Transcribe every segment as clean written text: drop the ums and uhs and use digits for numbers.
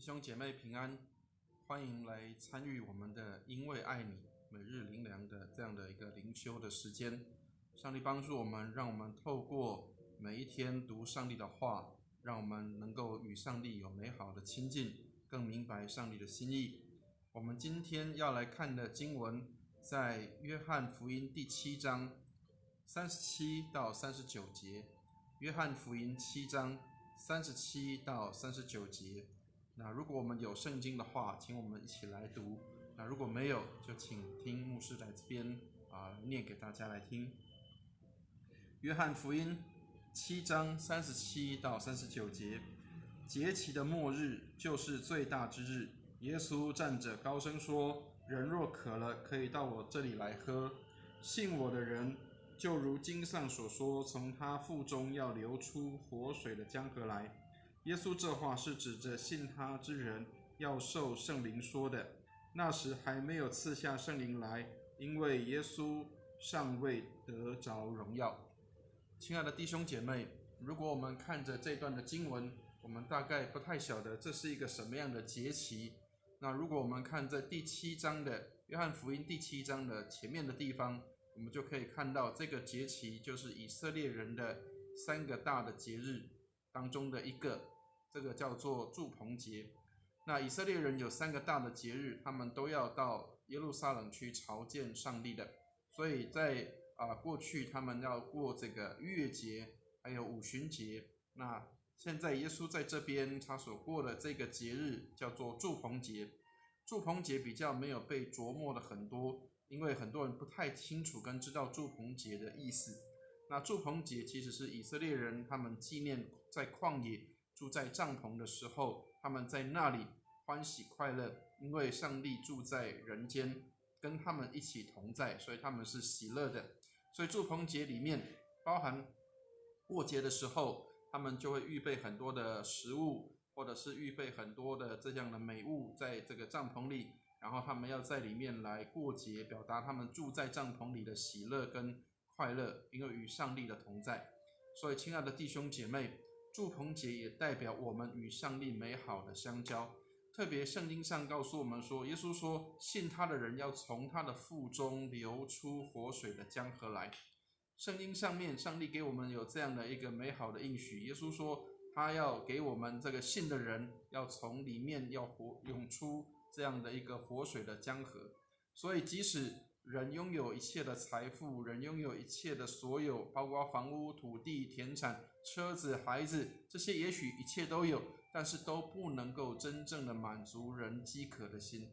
弟兄姐妹平安，欢迎来参与我们的因为爱你每日灵粮的这样的一个灵修的时间。上帝帮助我们，让我们透过每一天读上帝的话，让我们能够与上帝有美好的亲近，更明白上帝的心意。我们今天要来看的经文在约翰福音第7章37到39节。约翰福音7章37到39节。那如果我们有圣经的话，请我们一起来读。那如果没有，就请听牧师在这边念给大家来听。约翰福音7章37到39节。节期的末日就是最大之日。耶稣站着高声说：人若渴了，可以到我这里来喝。信我的人，就如经上所说，从他腹中要流出活水的江河来。耶稣这话是指着信他之人要受圣灵说的。那时还没有赐下圣灵来，因为耶稣尚未得着荣耀。亲爱的弟兄姐妹，如果我们看着这段的经文，我们大概不太晓得这是一个什么样的节期。那如果我们看在第7章的约翰福音第7章的前面的地方，我们就可以看到这个节期就是以色列人的3个大的节日当中的一个，这个叫做住棚节。那以色列人有3个大的节日，他们都要到耶路撒冷去朝见上帝的。所以在过去他们要过这个逾越节，还有五旬节。那现在耶稣在这边他所过的这个节日叫做住棚节。住棚节比较没有被琢磨的很多，因为很多人不太清楚跟知道住棚节的意思。那住棚节其实是以色列人他们纪念在旷野住在帐篷的时候，他们在那里欢喜快乐，因为上帝住在人间，跟他们一起同在，所以他们是喜乐的。所以住棚节里面包含过节的时候，他们就会预备很多的食物，或者是预备很多的这样的美物在这个帐篷里，然后他们要在里面来过节，表达他们住在帐篷里的喜乐跟快乐，因为与上帝的同在。所以亲爱的弟兄姐妹，住棚节也代表我们与上帝美好的相交。特别圣经上告诉我们说，耶稣说信他的人要从他的腹中流出活水的江河来。圣经上面上帝给我们有这样的一个美好的应许，耶稣说他要给我们这个信的人，要从里面要涌出这样的一个活水的江河。所以即使人拥有一切的财富，人拥有一切的所有，包括房屋、土地、田产、车子、孩子，这些也许一切都有，但是都不能够真正的满足人饥渴的心。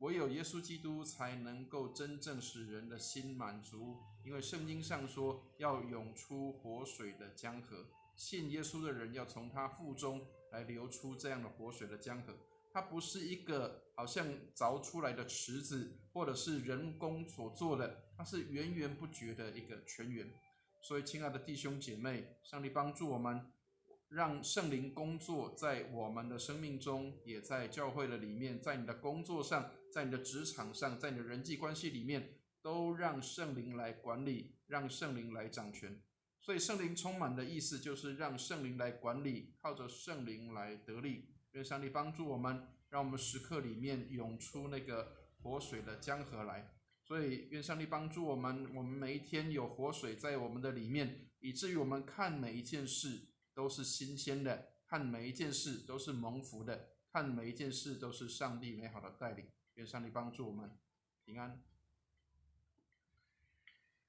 唯有耶稣基督才能够真正使人的心满足，因为圣经上说要涌出活水的江河。信耶稣的人要从他腹中来流出这样的活水的江河。它不是一个好像凿出来的池子，或者是人工所做的，它是源源不绝的一个泉源。所以亲爱的弟兄姐妹，上帝帮助我们，让圣灵工作在我们的生命中，也在教会的里面，在你的工作上，在你的职场上，在你的人际关系里面，都让圣灵来管理，让圣灵来掌权。所以圣灵充满的意思就是让圣灵来管理，靠着圣灵来得力。愿上帝帮助我们，让我们时刻里面涌出那个活水的江河来。所以愿上帝帮助我们，我们每一天有活水在我们的里面，以至于我们看每一件事都是新鲜的，看每一件事都是蒙福的，看每一件事都是上帝美好的带领。愿上帝帮助我们平安。